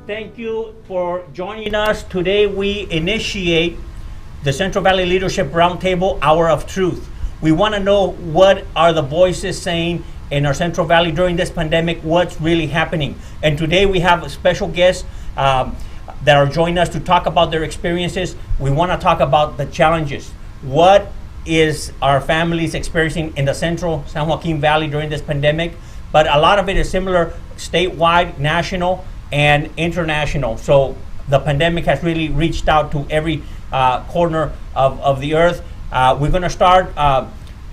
Thank you for joining us. Today we initiate the Central Valley Leadership Roundtable Hour of Truth. We want to know what are the voices saying in our Central Valley during this pandemic, what's really happening. And today we have special guests that are joining us to talk about their experiences. We want to talk about the challenges. What is our families experiencing in the Central San Joaquin Valley during this pandemic? But a lot of it is similar statewide, national, and international. So the pandemic has really reached out to every corner of the earth. We're going to start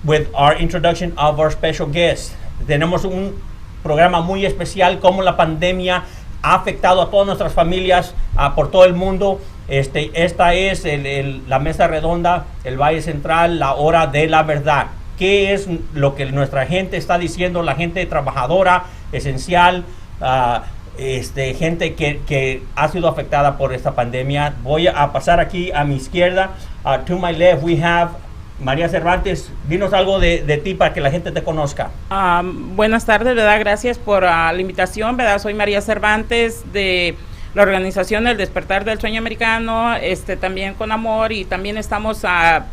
with our introduction of our special guest. Tenemos un programa muy especial, cómo la pandemia ha afectado a todas nuestras familias por todo el mundo. Esta es la mesa redonda, el Valle Central, la hora de la verdad. ¿Qué es lo que nuestra gente está diciendo? La gente trabajadora, esencial, gente que ha sido afectada por esta pandemia. Voy a pasar aquí a mi izquierda. To my left we have María Cervantes. Dinos algo de ti para que la gente te conozca. Buenas tardes, ¿verdad? Gracias por la invitación, ¿verdad? Soy María Cervantes de la organización El Despertar del Sueño Americano, también con amor, y también estamos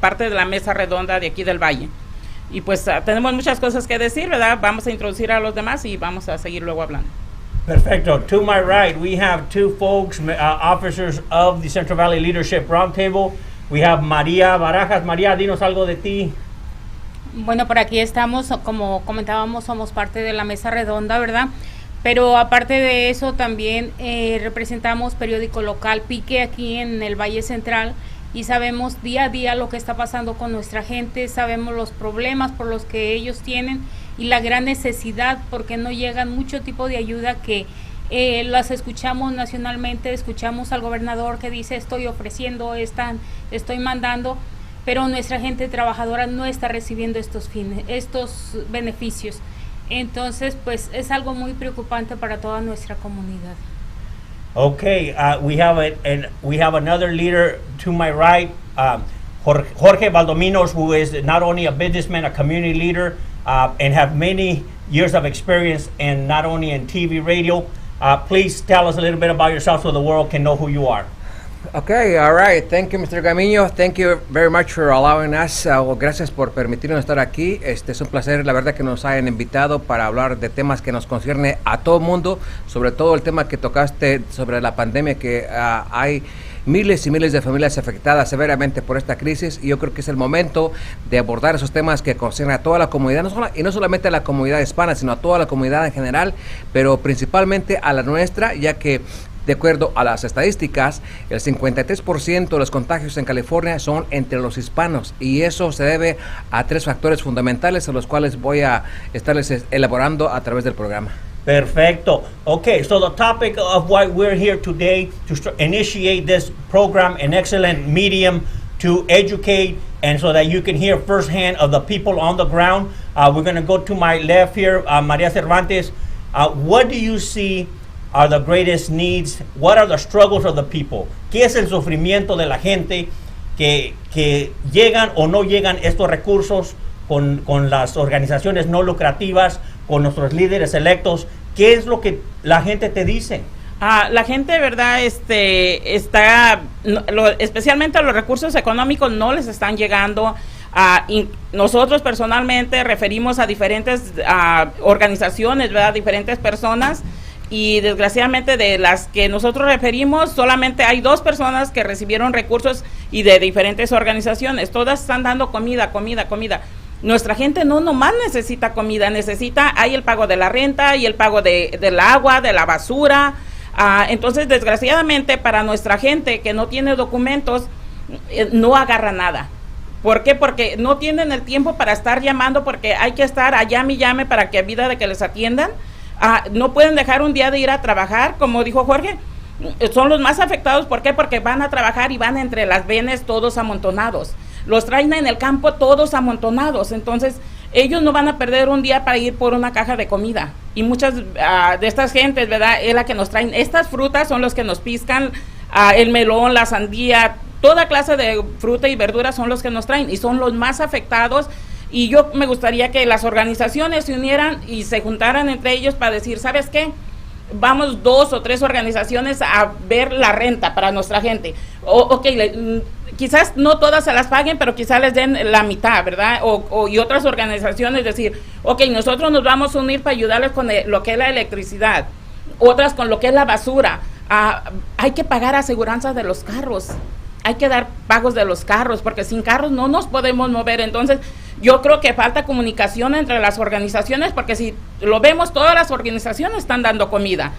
parte de la mesa redonda de aquí del Valle. Y pues tenemos muchas cosas que decir, ¿verdad? Vamos a introducir a los demás y vamos a seguir luego hablando. Perfecto. To my right, we have two folks, officers of the Central Valley Leadership Roundtable. We have María Barajas. María, dinos algo de ti. Bueno, por aquí estamos, como comentábamos, somos parte de la mesa redonda, ¿verdad? Pero aparte de eso, también representamos periódico local Pique aquí en el Valle Central, y sabemos día a día lo que está pasando con nuestra gente, sabemos los problemas por los que ellos tienen y la gran necesidad porque no llegan mucho tipo de ayuda que las escuchamos nacionalmente. Escuchamos al gobernador que dice estoy ofreciendo, estoy mandando, pero nuestra gente trabajadora no está recibiendo estos beneficios. Entonces, pues es algo muy preocupante para toda nuestra comunidad. Okay, we have another leader to my right, Jorge Valdominos, who is not only a businessman, a community leader, and have many years of experience in not only in TV, radio. Please tell us a little bit about yourself so the world can know who you are. Okay, all right. Thank you, Mr. Gamiño. Thank you very much for allowing us. Gracias por permitirnos estar aquí. Es un placer, la verdad, que nos hayan invitado para hablar de temas que nos concierne a todo el mundo, sobre todo el tema que tocaste sobre la pandemia, que hay miles y miles de familias afectadas severamente por esta crisis, y yo creo que es el momento de abordar esos temas que conciernen a toda la comunidad, y no solamente a la comunidad hispana, sino a toda la comunidad en general, pero principalmente a la nuestra, ya que de acuerdo a las estadísticas, el 53% de los contagios en California son entre los hispanos, y eso se debe a tres factores fundamentales, a los cuales voy a estarles elaborando a través del programa. Perfecto. Okay, so the topic of why we're here today to initiate this program, an excellent medium to educate and so that you can hear firsthand of the people on the ground. We're going to go to my left here, María Cervantes. What do you see are the greatest needs? What are the struggles of the people? ¿Qué es el sufrimiento de la gente que llegan o no llegan estos recursos con las organizaciones no lucrativas, con nuestros líderes electos? ¿Qué es lo que la gente te dice? La gente, ¿verdad? Especialmente los recursos económicos no les están llegando. Nosotros personalmente referimos a diferentes organizaciones, ¿verdad? Diferentes personas, y desgraciadamente de las que nosotros referimos solamente hay 2 personas que recibieron recursos, y de diferentes organizaciones. Todas están dando comida. Nuestra gente no nomás necesita comida, hay el pago de la renta y el pago del agua, de la basura. Entonces, desgraciadamente, para nuestra gente que no tiene documentos, no agarra nada. ¿Por qué? Porque no tienen el tiempo para estar llamando, porque hay que estar a llame y llame para que a vida de que les atiendan. No pueden dejar un día de ir a trabajar, como dijo Jorge. Son los más afectados. ¿Por qué? Porque van a trabajar y van entre las venes todos amontonados. Los traen en el campo todos amontonados. Entonces, ellos no van a perder un día para ir por una caja de comida. Y muchas de estas gentes, ¿verdad?, es la que nos traen. Estas frutas son los que nos piscan, el melón, la sandía, toda clase de fruta y verdura son los que nos traen. Y son los más afectados. Y yo me gustaría que las organizaciones se unieran y se juntaran entre ellos para decir, ¿sabes qué? vamos 2 o 3 organizaciones a ver la renta para nuestra gente. Quizás no todas se las paguen, pero quizás les den la mitad, ¿verdad? Y otras organizaciones decir, nosotros nos vamos a unir para ayudarles con lo que es la electricidad, otras con lo que es la basura. Hay que pagar aseguranzas de los carros, hay que dar pagos de los carros, porque sin carros no nos podemos mover. Entonces, yo creo que falta comunicación entre las organizaciones, porque si lo vemos, todas las organizaciones están dando comida.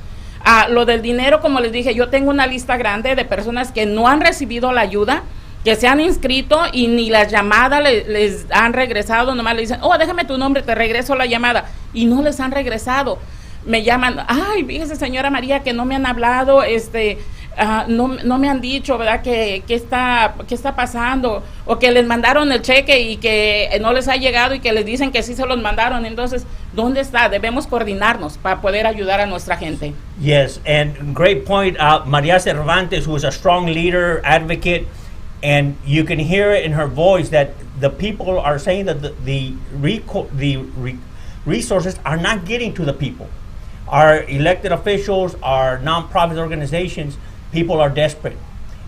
Lo del dinero, como les dije, yo tengo una lista grande de personas que no han recibido la ayuda, que se han inscrito y ni las llamadas les han regresado, nomás le dicen, déjame tu nombre, te regreso la llamada, y no les han regresado. Me llaman, fíjese señora María que no me han hablado, no me han dicho, ¿verdad? ¿Qué está pasando? O que les mandaron el cheque y que no les ha llegado y que les dicen que sí se los mandaron. Entonces, ¿dónde está? Debemos coordinarnos para poder ayudar a nuestra gente. Yes, and great point. Maria Cervantes, who is a strong leader, advocate, and you can hear it in her voice that the people are saying that the resources are not getting to the people. Our elected officials, our nonprofit organizations, people are desperate,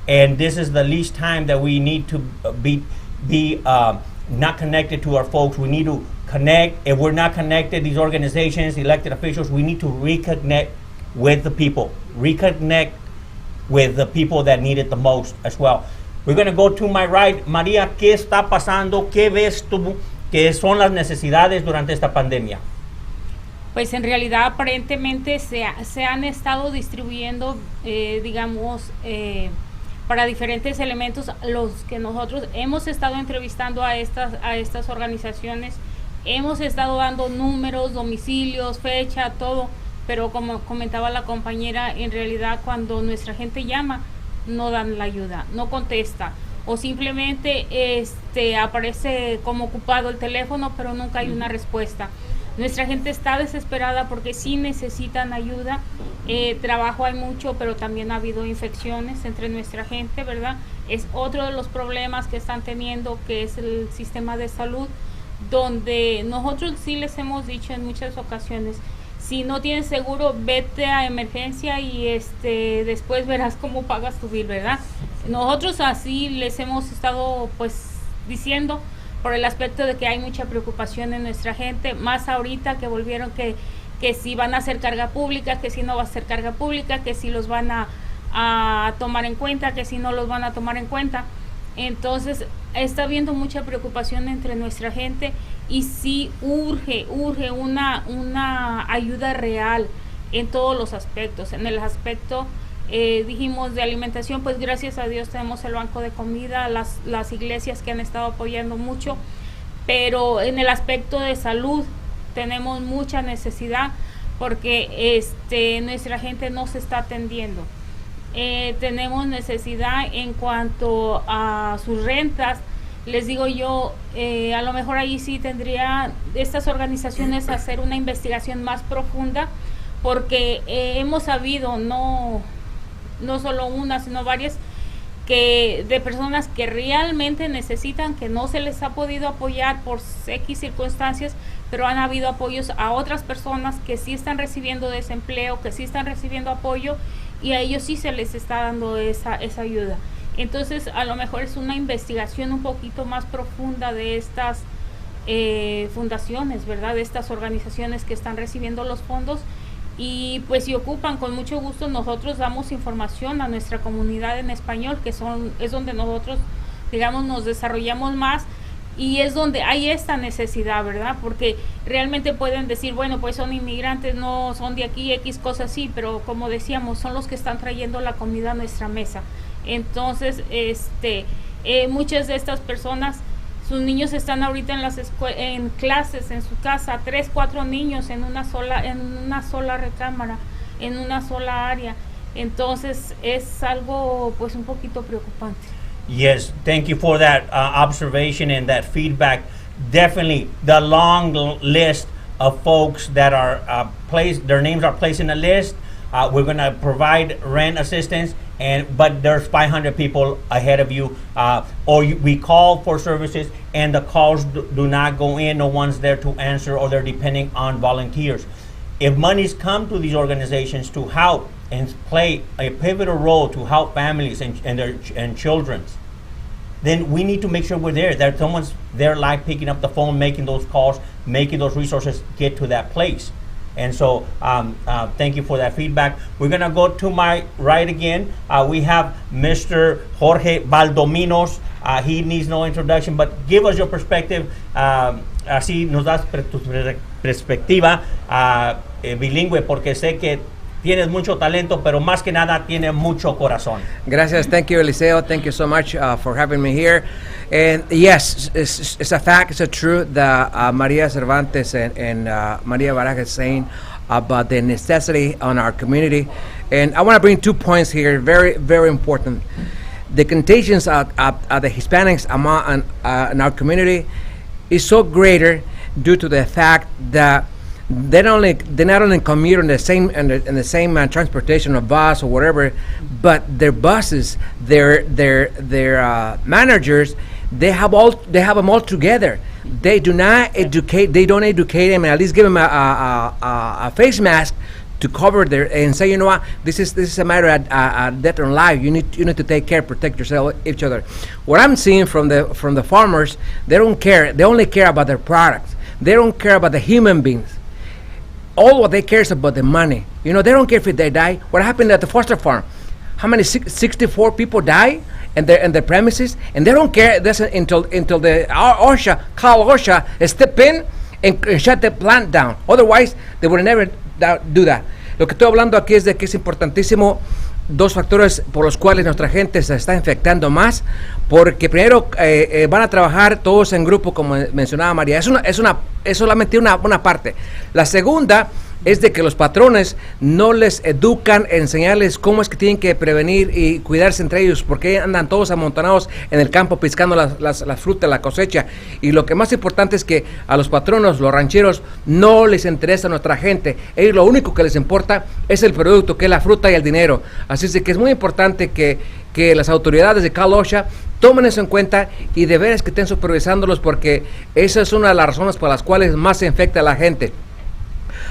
and this is the least time that we need to be not connected to our folks. We need to connect. If we're not connected, these organizations, elected officials, we need to reconnect with the people, reconnect with the people that need it the most as well. We're going to go to my right. María, ¿qué está pasando? ¿Qué ves tú que son las necesidades durante esta pandemia? Pues en realidad aparentemente se han estado distribuyendo, para diferentes elementos, los que nosotros hemos estado entrevistando a estas organizaciones, hemos estado dando números, domicilios, fecha, todo, pero como comentaba la compañera, en realidad cuando nuestra gente llama, no dan la ayuda, no contesta, o simplemente aparece como ocupado el teléfono, pero nunca hay una respuesta. Nuestra gente está desesperada porque sí necesitan ayuda. Trabajo hay mucho, pero también ha habido infecciones entre nuestra gente, ¿verdad? Es otro de los problemas que están teniendo, que es el sistema de salud, donde nosotros sí les hemos dicho en muchas ocasiones, si no tienes seguro, vete a emergencia y después verás cómo pagas tu bill, ¿verdad? Nosotros así les hemos estado pues diciendo, por el aspecto de que hay mucha preocupación en nuestra gente, más ahorita que volvieron que si van a hacer carga pública, que si no va a ser carga pública, que si los van a tomar en cuenta, que si no los van a tomar en cuenta. Entonces está habiendo mucha preocupación entre nuestra gente y sí urge una ayuda real en todos los aspectos. En el aspecto dijimos de alimentación, pues gracias a Dios tenemos el banco de comida, las iglesias que han estado apoyando mucho, pero en el aspecto de salud tenemos mucha necesidad porque nuestra gente no se está atendiendo. Tenemos necesidad en cuanto a sus rentas. Les digo yo, a lo mejor ahí sí tendría estas organizaciones hacer una investigación más profunda, porque hemos sabido, no solo una, sino varias, de personas que realmente necesitan, que no se les ha podido apoyar por X circunstancias, pero han habido apoyos a otras personas que sí están recibiendo desempleo, que sí están recibiendo apoyo, y a ellos sí se les está dando esa ayuda. Entonces a lo mejor es una investigación un poquito más profunda de estas fundaciones, ¿verdad? De estas organizaciones que están recibiendo los fondos, y pues si ocupan, con mucho gusto nosotros damos información a nuestra comunidad en español, que es donde nosotros, digamos, nos desarrollamos más, y es donde hay esta necesidad, ¿verdad? Porque realmente pueden decir, bueno, pues son inmigrantes, no son de aquí, X cosas así, pero como decíamos, son los que están trayendo la comida a nuestra mesa. Entonces, muchas de estas personas, sus niños están ahorita en clases, en su casa, 3, 4 niños en una sola recámara, en una sola área. Entonces, es algo pues un poquito preocupante. Yes, thank you for that observation and that feedback. Definitely, the long list of folks that are their names are placed in a list. We're going to provide rent assistance, but there's 500 people ahead of you. We call for services, and the calls do not go in. No one's there to answer, or they're depending on volunteers. if monies come to these organizations to help and play a pivotal role to help families and children, then we need to make sure we're there, that someone's there live picking up the phone, making those calls, making those resources get to that place. And so thank you for that feedback. We're going to go to my right again. We have Mr. Jorge Valdominos. He needs no introduction, but give us your perspective. Así nos das tu perspectiva bilingüe, porque sé que tienes mucho talento, pero más que nada tienes mucho corazón. Gracias. Thank you, Eliseo. Thank you so much for having me here. And yes, it's a fact, it's a truth that Maria Cervantes and Maria Baraja is saying about the necessity on our community. And I want to bring 2 points here, very, very important. The contagions of the Hispanics among in our community is so greater due to the fact that they're not only commute in the same transportation or bus or whatever, but their buses, their managers, they have them all together. They do not educate. They don't educate them, and at least give them a face mask to cover their and say, you know what, this is a matter of death or life. You need to take care, protect yourself, each other. What I'm seeing from the farmers, they don't care. They only care about their products. They don't care about the human beings. All what they care is about the money. You know, they don't care if they die. What happened at the Foster Farm? How many 64 people die in their premises, and they don't care until the OSHA step in and shut the plant down. Otherwise, they would never do that. Lo que estoy hablando aquí es de que es importantísimo dos factores por los cuales nuestra gente se está infectando más, porque primero van a trabajar todos en grupo, como mencionaba María. Es solamente una parte. La segunda es de que los patrones no les educan, enseñarles cómo es que tienen que prevenir y cuidarse entre ellos, porque andan todos amontonados en el campo piscando las frutas, la cosecha. Y lo que más importante es que a los patronos, los rancheros, no les interesa nuestra gente. Ellos lo único que les importa es el producto, que es la fruta y el dinero. Así es de que es muy importante que las autoridades de Cal OSHA tomen eso en cuenta y de veras que estén supervisándolos, porque esa es una de las razones por las cuales más se infecta a la gente.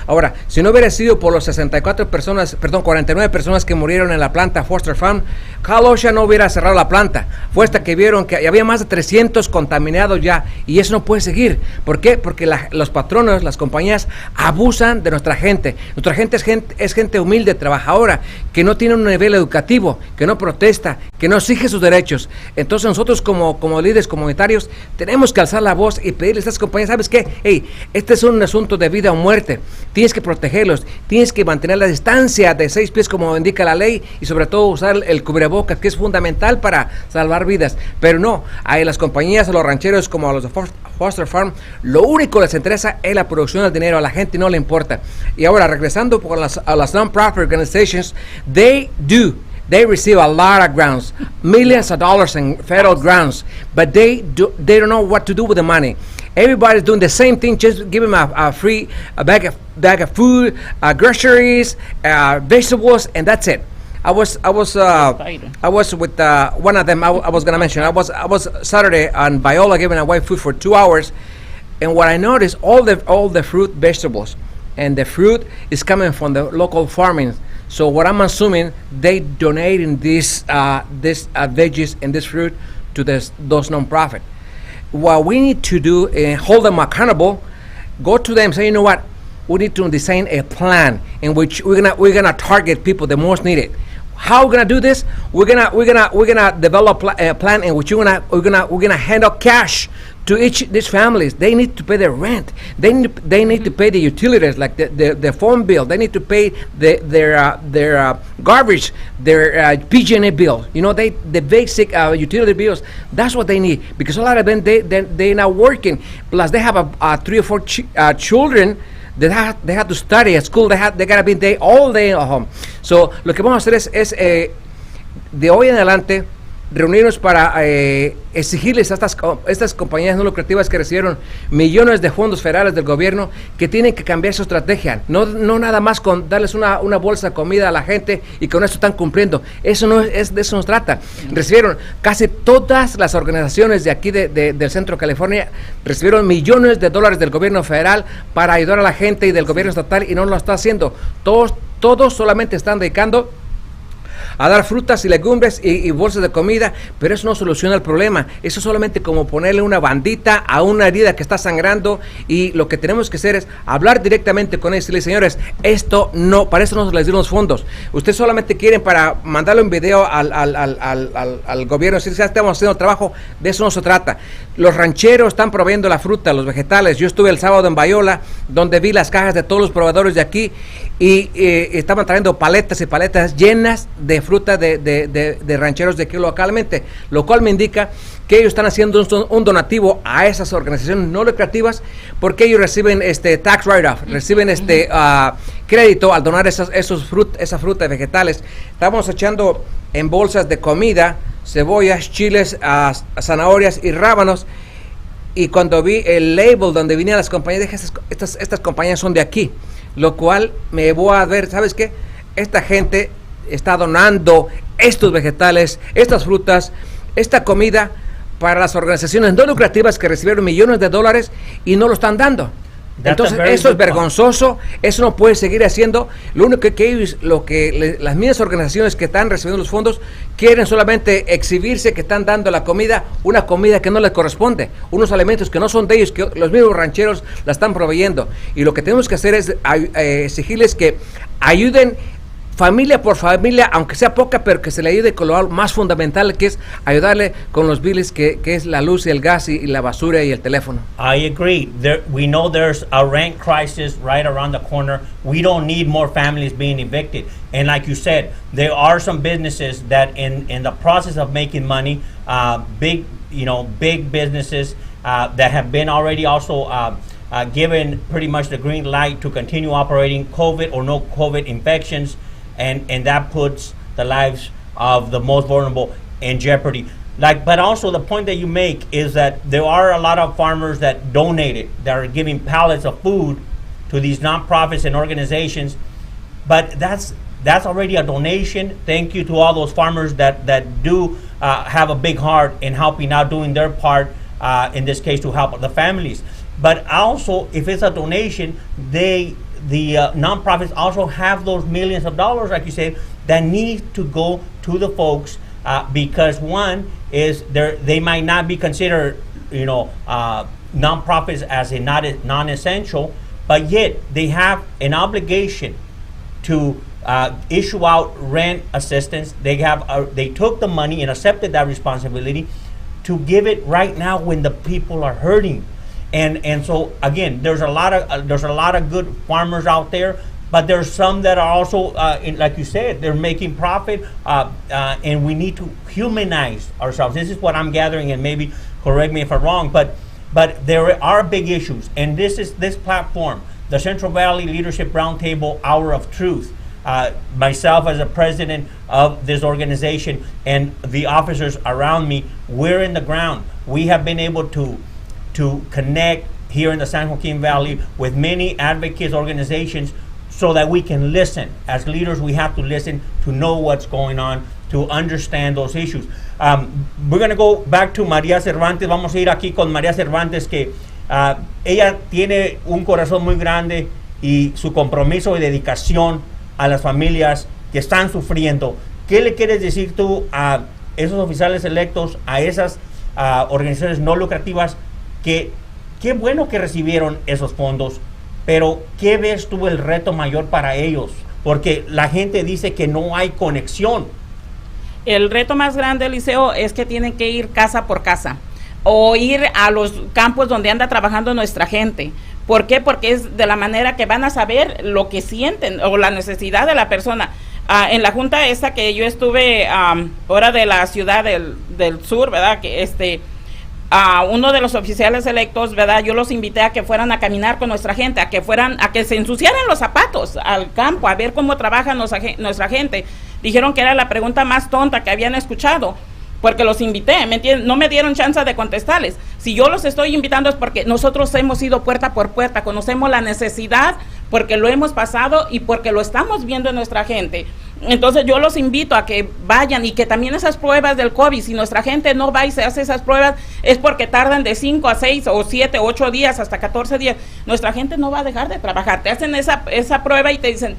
Ahora, si no hubiera sido por los 49 personas que murieron en la planta Foster Farm, Cal OSHA no hubiera cerrado la planta. Fue hasta que vieron que había más de 300 contaminados ya, y eso no puede seguir. ¿Por qué? Porque los patronos, las compañías, abusan de nuestra gente. Nuestra gente es gente humilde, trabajadora, que no tiene un nivel educativo, que no protesta, que no exige sus derechos. Entonces nosotros como líderes comunitarios tenemos que alzar la voz y pedirle a estas compañías, ¿sabes qué? Hey, este es un asunto de vida o muerte. Tienes que protegerlos, tienes que mantener la distancia de 6 pies como indica la ley, y sobre todo usar el cubrebocas, que es fundamental para salvar vidas. Pero no, a las compañías, a los rancheros como a los de Foster Farm, lo único que les interesa es la producción del dinero. A la gente no le importa. Y ahora, regresando a las non-profit organizations, they receive a lot of grants, millions of dollars in federal grants, but they don't know what to do with the money. Everybody's doing the same thing. Just give them a free bag of food, groceries, vegetables, and that's it. I was with one of them. I was gonna mention. I was Saturday on Viola giving away food for 2 hours, and what I noticed, all the fruit, vegetables, and the fruit is coming from the local farming. So what I'm assuming, they donating this veggies and this fruit to those non-profit. What we need to do is hold them accountable. Go to them, say, you know what? We need to design a plan in which we're gonna target people that most need it. How we're gonna do this? We're gonna develop a plan in which we're gonna hand out cash to these families. They need to pay their rent. They need to pay the utilities, like the phone bill. They need to pay their garbage, their PG&E bill. You know, the basic utility bills. That's what they need, because a lot of them they're not working. Plus, they have 3 or 4 children. They have to study at school. They gotta be all day at home. So lo que vamos a hacer es de hoy en adelante reunirnos para exigirles a estas compañías no lucrativas que recibieron millones de fondos federales del gobierno que tienen que cambiar su estrategia. No nada más con darles una bolsa de comida a la gente y con eso están cumpliendo. Eso no es, de eso nos trata. Recibieron casi todas las organizaciones de aquí del centro de California, recibieron millones de dólares del gobierno federal para ayudar a la gente y del gobierno estatal, y no lo está haciendo. Todos solamente están dedicando a dar frutas y legumbres y bolsas de comida, pero eso no soluciona el problema. Eso es solamente como ponerle una bandita a una herida que está sangrando, y lo que tenemos que hacer es hablar directamente con ellos y decirles: señores, esto no, para eso no les dieron los fondos. Ustedes solamente quieren para mandarle un video al gobierno, decir: ya estamos haciendo trabajo. De eso no se trata. Los rancheros están proveyendo la fruta, los vegetales. Yo estuve el sábado en Bayola, donde vi las cajas de todos los proveedores de aquí, y estaban trayendo paletas y paletas llenas de fruta de rancheros de aquí localmente, lo cual me indica que ellos están haciendo un donativo a esas organizaciones no lucrativas, porque ellos reciben tax write-off, reciben crédito al donar esa fruta y vegetales. Estamos echando en bolsas de comida cebollas, chiles, zanahorias y rábanos, y cuando vi el label donde venían las compañías, dije: estas compañías son de aquí, lo cual me voy a ver, ¿sabes qué? Esta gente está donando estos vegetales, estas frutas, esta comida para las organizaciones no lucrativas que recibieron millones de dólares y no lo están dando. Entonces eso es vergonzoso, eso no puede seguir haciendo. Lo único que ellos, las mismas organizaciones que están recibiendo los fondos quieren solamente exhibirse que están dando la comida, una comida que no les corresponde, unos alimentos que no son de ellos, que los mismos rancheros la están proveyendo. Y lo que tenemos que hacer es exigirles que ayuden familia por familia, aunque sea poca, pero que se le ayude con lo más fundamental, que es ayudarle con los biles, que es la luz y el gas y la basura y el teléfono. I agree. We know there's a rent crisis right around the corner. We don't need more families being evicted. And like you said, there are some businesses that in the process of making money, big businesses that have been already also given pretty much the green light to continue operating, COVID or no COVID infections. And that puts the lives of the most vulnerable in jeopardy. But also the point that you make is that there are a lot of farmers that donated, that are giving pallets of food to these nonprofits and organizations. But that's already a donation. Thank you to all those farmers that do have a big heart in helping out, doing their part, in this case to help the families. But also, if it's a donation, the nonprofits also have those millions of dollars, like you said, that need to go to the folks, because one is they might not be considered, nonprofits as a non-essential, but yet they have an obligation to issue out rent assistance. They took the money and accepted that responsibility to give it right now when the people are hurting. And so again, there's a lot of good farmers out there, but there's some that are also, like you said, they're making profit, and we need to humanize ourselves. This is what I'm gathering, and maybe correct me if I'm wrong, but there are big issues, and this platform, the Central Valley Leadership Roundtable Hour of Truth. Myself as a president of this organization and the officers around me, we're in the ground. We have been able to connect here in the San Joaquin Valley with many advocates organizations so that we can listen. As leaders, we have to listen to know what's going on, to understand those issues. We're going to go back to María Cervantes. Vamos a ir aquí con María Cervantes, que ella tiene un corazón muy grande y su compromiso y dedicación a las familias que están sufriendo. ¿Qué le quieres decir tú a esos oficiales electos, a esas organizaciones no lucrativas, que qué bueno que recibieron esos fondos, pero qué ves tú el reto mayor para ellos? Porque la gente dice que no hay conexión. El reto más grande, Eliseo, es que tienen que ir casa por casa o ir a los campos donde anda trabajando nuestra gente. ¿Por qué? Porque es de la manera que van a saber lo que sienten o la necesidad de la persona. En la junta esta que yo estuve ahora de la ciudad del sur, ¿verdad? Que uno de los oficiales electos, ¿verdad? Yo los invité a que fueran a caminar con nuestra gente, a que se ensuciaran los zapatos al campo, a ver cómo trabaja nuestra gente. Dijeron que era la pregunta más tonta que habían escuchado, porque los invité, ¿me entienden? No me dieron chance de contestarles. Si yo los estoy invitando es porque nosotros hemos ido puerta por puerta, conocemos la necesidad, porque lo hemos pasado y porque lo estamos viendo en nuestra gente. Entonces yo los invito a que vayan y que también esas pruebas del COVID, si nuestra gente no va y se hace esas pruebas, es porque tardan de 5 a 6 o 7, 8 días, hasta 14 días. Nuestra gente no va a dejar de trabajar. Te hacen esa prueba y te dicen,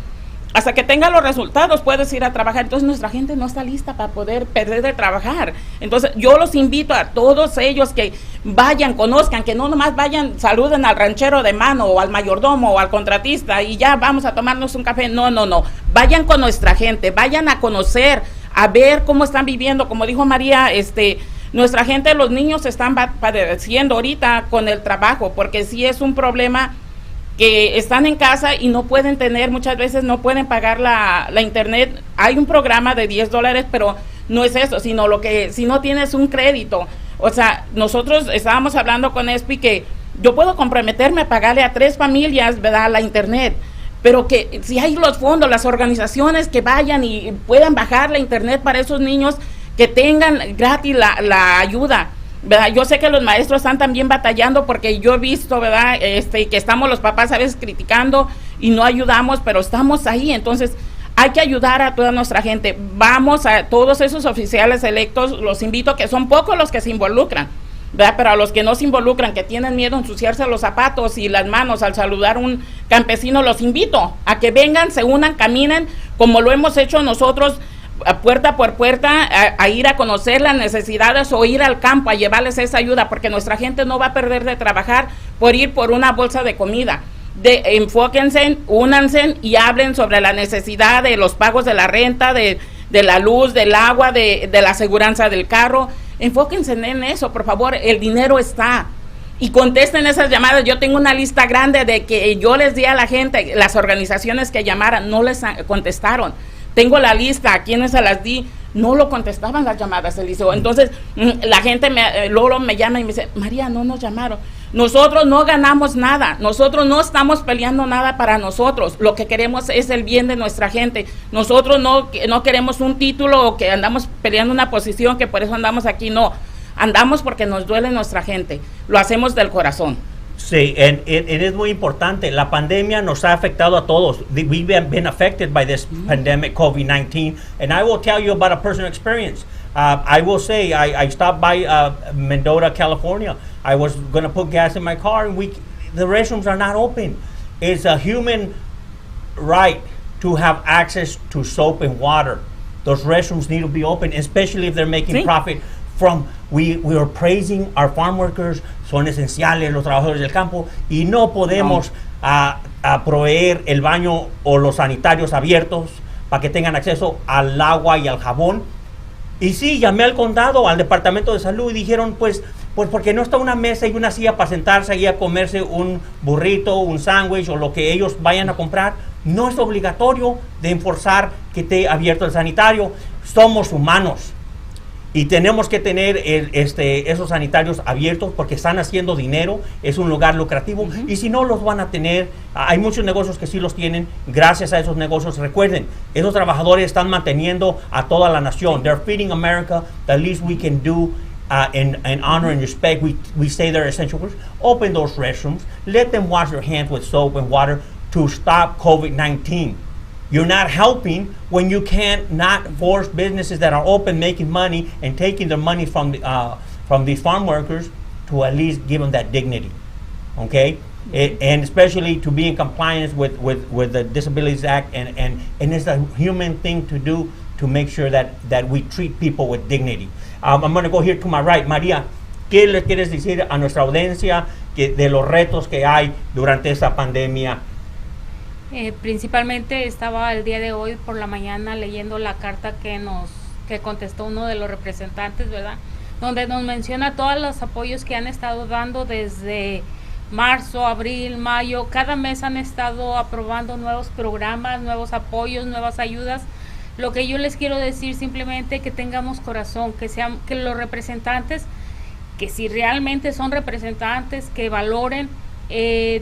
hasta que tenga los resultados puedes ir a trabajar. Entonces nuestra gente no está lista para poder perder de trabajar. Entonces yo los invito a todos ellos que vayan, conozcan, que no nomás vayan, saluden al ranchero de mano o al mayordomo o al contratista y ya vamos a tomarnos un café. No, vayan con nuestra gente, vayan a conocer, a ver cómo están viviendo. Como dijo María, nuestra gente, los niños están padeciendo ahorita con el trabajo, porque sí es un problema que están en casa y no pueden tener, muchas veces no pueden pagar la internet. Hay un programa de $10, pero no es eso, sino si no tienes un crédito. O sea, nosotros estábamos hablando con ESPI que yo puedo comprometerme a pagarle a 3 familias, ¿verdad?, la internet, pero que si hay los fondos, las organizaciones que vayan y puedan bajar la internet para esos niños, que tengan gratis la ayuda, ¿verdad? Yo sé que los maestros están también batallando, porque yo he visto, ¿verdad?, que estamos los papás a veces criticando y no ayudamos, pero estamos ahí. Entonces hay que ayudar a toda nuestra gente. Vamos a todos esos oficiales electos, los invito, que son pocos los que se involucran, ¿verdad?, pero a los que no se involucran, que tienen miedo a ensuciarse los zapatos y las manos al saludar a un campesino, los invito a que vengan, se unan, caminen como lo hemos hecho nosotros, puerta por puerta, a ir a conocer las necesidades o ir al campo a llevarles esa ayuda, porque nuestra gente no va a perder de trabajar por ir por una bolsa de comida. Enfóquense, únanse y hablen sobre la necesidad de los pagos de la renta, de la luz, del agua, de la aseguranza del carro. Enfóquense en eso, por favor, el dinero está. Y contesten esas llamadas. Yo tengo una lista grande de que yo les di a la gente, las organizaciones que llamaran, no les contestaron. Tengo la lista, a quienes se las di, no lo contestaban las llamadas, Eliseo. Entonces, la gente luego me llama y me dice, María, no nos llamaron. Nosotros no ganamos nada, nosotros no estamos peleando nada para nosotros. Lo que queremos es el bien de nuestra gente. Nosotros no queremos un título o que andamos peleando una posición, que por eso andamos aquí. No, andamos porque nos duele nuestra gente. Lo hacemos del corazón. Sí, es muy importante. La pandemia nos ha afectado a todos. We've been affected by this pandemic, COVID-19. And I will tell you about a personal experience. I will say, I stopped by Mendota, California. I was going to put gas in my car, and the restrooms are not open. It's a human right to have access to soap and water. Those restrooms need to be open, especially if they're making profit from. We are praising our farm workers, son esenciales los trabajadores del campo, y no podemos a proveer el baño o los sanitarios abiertos para que tengan acceso al agua y al jabón. Y sí, llamé al condado, al departamento de salud, y dijeron, pues porque no está una mesa y una silla para sentarse ahí a comerse un burrito, un sándwich o lo que ellos vayan a comprar. No es obligatorio de enforzar que esté abierto el sanitario. Somos humanos y tenemos que tener esos sanitarios abiertos, porque están haciendo dinero, es un lugar lucrativo. Y si no los van a tener, hay muchos negocios que sí los tienen. Gracias a esos negocios, recuerden, esos trabajadores están manteniendo a toda la nación. They're feeding America. The least we can do in honor and respect, we say they're essential workers. Open those restrooms, let them wash their hands with soap and water to stop COVID-19. You're not helping when you can't not force businesses that are open, making money, and taking their money from these farm workers, to at least give them that dignity, okay? And especially to be in compliance with the Disabilities Act, and it's a human thing to do, to make sure that we treat people with dignity. I'm going to go here to my right. María, ¿qué le quieres decir a nuestra audiencia de los retos que hay durante esta pandemia? Principalmente estaba el día de hoy por la mañana leyendo la carta que contestó uno de los representantes, ¿verdad?, donde nos menciona todos los apoyos que han estado dando desde marzo, abril, mayo. Cada mes han estado aprobando nuevos programas, nuevos apoyos, nuevas ayudas. Lo que yo les quiero decir, simplemente que tengamos corazón, que los representantes, que si realmente son representantes, que valoren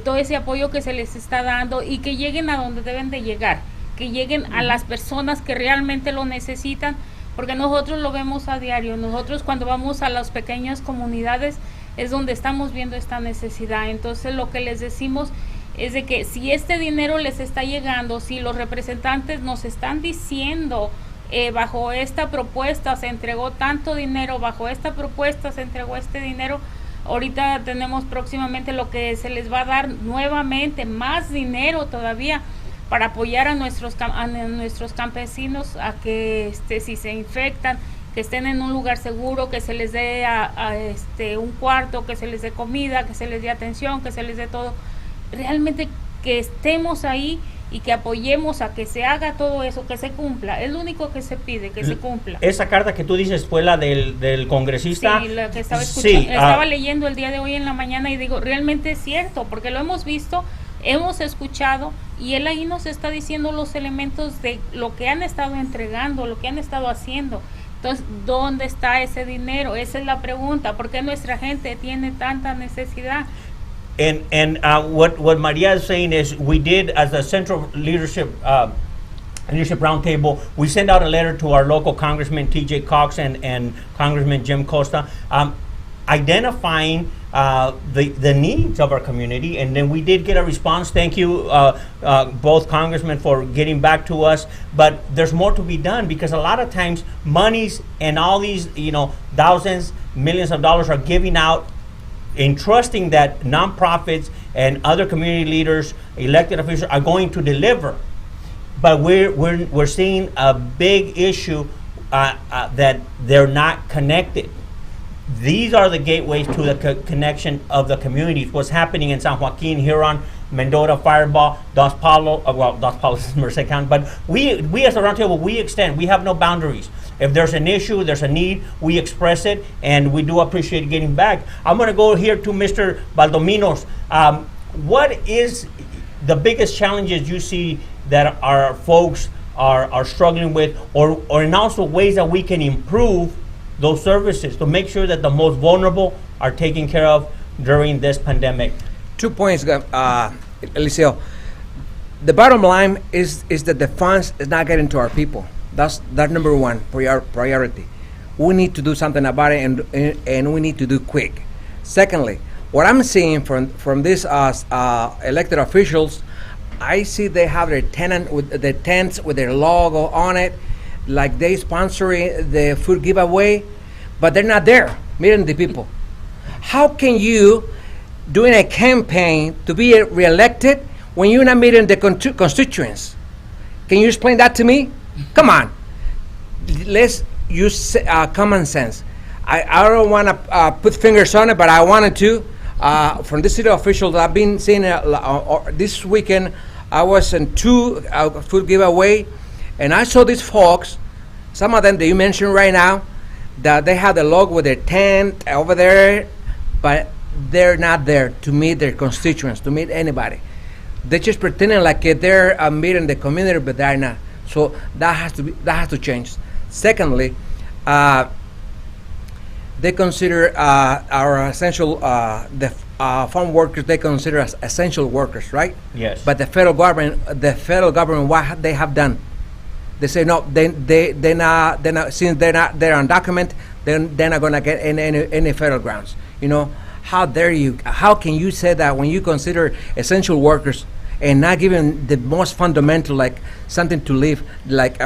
todo ese apoyo que se les está dando, y que lleguen a donde deben de llegar, que lleguen a las personas que realmente lo necesitan, porque nosotros lo vemos a diario. Nosotros cuando vamos a las pequeñas comunidades es donde estamos viendo esta necesidad. Entonces lo que les decimos es de que si este dinero les está llegando, si los representantes nos están diciendo bajo esta propuesta se entregó tanto dinero, bajo esta propuesta se entregó este dinero, ahorita tenemos próximamente lo que se les va a dar nuevamente, más dinero todavía para apoyar a nuestros campesinos a que si se infectan, que estén en un lugar seguro, que se les dé un cuarto, que se les dé comida, que se les dé atención, que se les dé todo. Realmente que estemos ahí y que apoyemos a que se haga todo eso, que se cumpla. Es lo único que se pide, que se cumpla. Esa carta que tú dices fue la del congresista. Sí, la que estaba escuchando, estaba leyendo el día de hoy en la mañana y digo, realmente es cierto, porque lo hemos visto, hemos escuchado y él ahí nos está diciendo los elementos de lo que han estado entregando, lo que han estado haciendo. Entonces, ¿dónde está ese dinero? Esa es la pregunta. ¿Por qué nuestra gente tiene tanta necesidad? And what Maria is saying is, we did, as the Central Leadership Roundtable, we sent out a letter to our local Congressman T.J. Cox and Congressman Jim Costa, identifying the needs of our community, and then we did get a response. Thank you, both congressmen, for getting back to us. But there's more to be done, because a lot of times monies and all these, thousands, millions of dollars are giving out, entrusting that nonprofits and other community leaders, elected officials are going to deliver. But we're seeing a big issue that they're not connected. These are the gateways to the connection of the communities. What's happening in San Joaquin, Huron, Mendota, Fireball, Dos Palos, Dos Palos is Merced County, but we as a roundtable, we extend, we have no boundaries. If there's an issue, there's a need, we express it, and we do appreciate getting back. I'm gonna go here to Mr. Valdominos. What is the biggest challenges you see that our folks are struggling with, or and also ways that we can improve those services to make sure that the most vulnerable are taken care of during this pandemic? 2 points, Eliseo. The bottom line is that the funds is not getting to our people. That's number one priority. We need to do something about it, and we need to do quick. Secondly, what I'm seeing from these elected officials, I see they have their tents with their logo on it, like they sponsoring the food giveaway, but they're not there meeting the people. How can you doing a campaign to be reelected when you're not meeting the constituents? Can you explain that to me? Come on, let's use common sense. I don't want to put fingers on it, but I wanted to. From the city officials I've been seeing this weekend, I was in 2 food giveaway, and I saw these folks, some of them that you mentioned right now, that they have the logo with their tent over there, but they're not there to meet their constituents, to meet anybody. They're just pretending like they're meeting the community, but they're not. So that has to change. Secondly, they consider our essential farm workers. They consider us essential workers, right? Yes. But the federal government, what they have done? They say no. They're not. Since they're undocumented, they're not going to get any federal grounds. How dare you? How can you say that when you consider essential workers and not giving the most fundamental, like something to live, like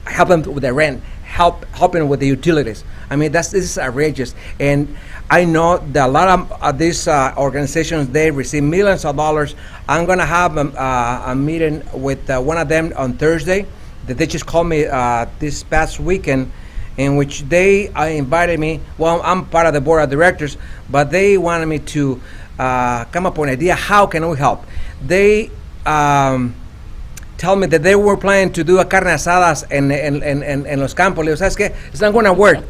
help them with the rent, helping with the utilities? I mean, this is outrageous. And I know that a lot of these organizations, they receive millions of dollars. I'm going to have a meeting with one of them on Thursday. That they just called me this past weekend, in which they invited me. Well, I'm part of the board of directors, but they wanted me to come up with an idea. How can we help? They tell me that they were planning to do a carne asadas en los campos. Le digo, ¿sabes qué? It's not going to work.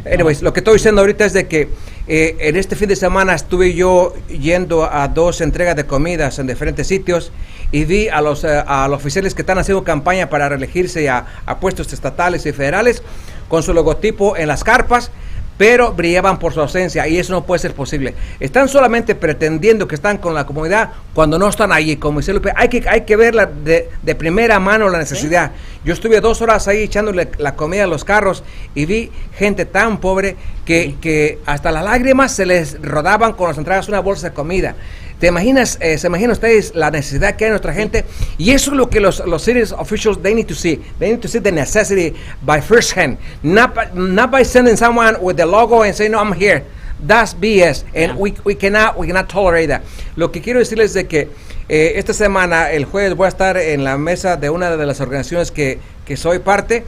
Anyways, lo que estoy diciendo ahorita es de que en este fin de semana estuve yo yendo a 2 entregas de comidas en diferentes sitios y vi a los oficiales que están haciendo campaña para reelegirse a puestos estatales y federales con su logotipo en las carpas, pero brillaban por su ausencia, y eso no puede ser posible. Están solamente pretendiendo que están con la comunidad cuando no están allí. Como dice Lupe, hay que verla de primera mano la necesidad. ¿Sí? Yo estuve 2 horas ahí echándole la comida a los carros y vi gente tan pobre que hasta las lágrimas se les rodaban cuando les entregas una bolsa de comida. ¿Se imaginan ustedes la necesidad que hay en nuestra gente? Y eso es lo que los city officials, they need to see. They need to see the necessity by first hand. Not by sending someone with the logo and saying, no, I'm here. That's BS. And we cannot tolerate that. Lo que quiero decirles es de que esta semana, el jueves, voy a estar en la mesa de una de las organizaciones que soy parte,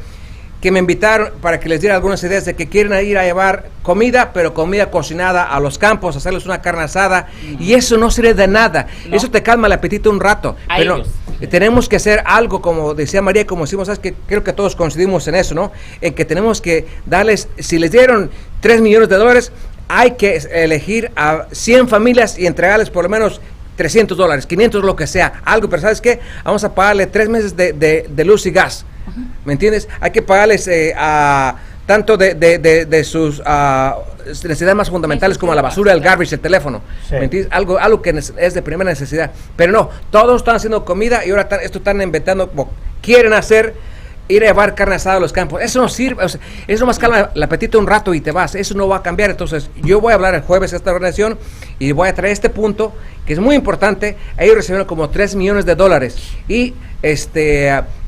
que me invitaron para que les diera algunas ideas de que quieren ir a llevar comida, pero comida cocinada a los campos, hacerles una carne asada, y eso no sirve de nada. Eso te calma el apetito un rato, pero tenemos que hacer algo, como decía María, como decimos, ¿sabes? Que creo que todos coincidimos en eso, ¿no? En que tenemos que darles, si les dieron $3 millones, hay que elegir a 100 familias y entregarles por lo menos $300, $500, lo que sea, algo, pero ¿sabes qué? Vamos a pagarle 3 meses de luz y gas. ¿Me entiendes? Hay que pagarles tanto de sus necesidades más fundamentales como la basura, el garbage, el teléfono. Sí. ¿Me entiendes? Algo que es de primera necesidad. Pero no, todos están haciendo comida y ahora esto están inventando, quieren ir a llevar carne asada a los campos. Eso no sirve, o sea, eso más calma el apetito un rato y te vas. Eso no va a cambiar. Entonces, yo voy a hablar el jueves a esta organización y voy a traer este punto que es muy importante. Ellos recibieron como $3 millones y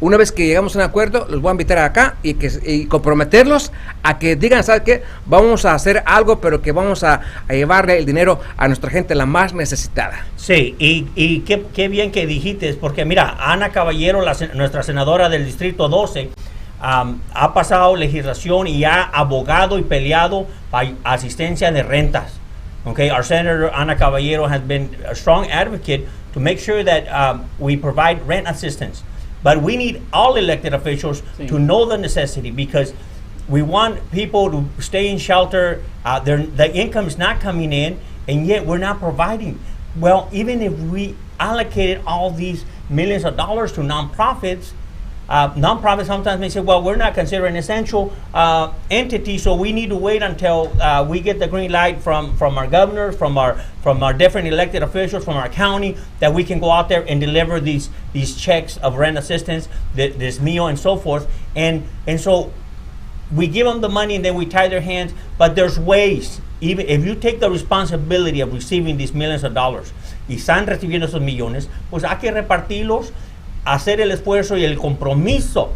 una vez que llegamos a un acuerdo, los voy a invitar acá y comprometerlos a que digan, ¿sabes qué? Vamos a hacer algo, pero que vamos a llevarle el dinero a nuestra gente, la más necesitada. Sí, y qué bien que dijiste, porque mira, Ana Caballero, nuestra senadora del Distrito 12, ha pasado legislación y ha abogado y peleado para asistencia de rentas. Okay, our Senator Ana Caballero has been a strong advocate to make sure that we provide rent assistance. But we need all elected officials to know the necessity, because we want people to stay in shelter. The income is not coming in, and yet we're not providing. Well, even if we allocated all these millions of dollars to nonprofits, nonprofits sometimes may say, well, we're not considered an essential entity, so we need to wait until we get the green light from our governors, from our different elected officials, from our county, that we can go out there and deliver these checks of rent assistance, this meal and so forth. And so we give them the money and then we tie their hands, but there's ways. Even if you take the responsibility of receiving these millions of dollars y están recibiendo esos millones, pues hay que repartirlos, hacer el esfuerzo y el compromiso,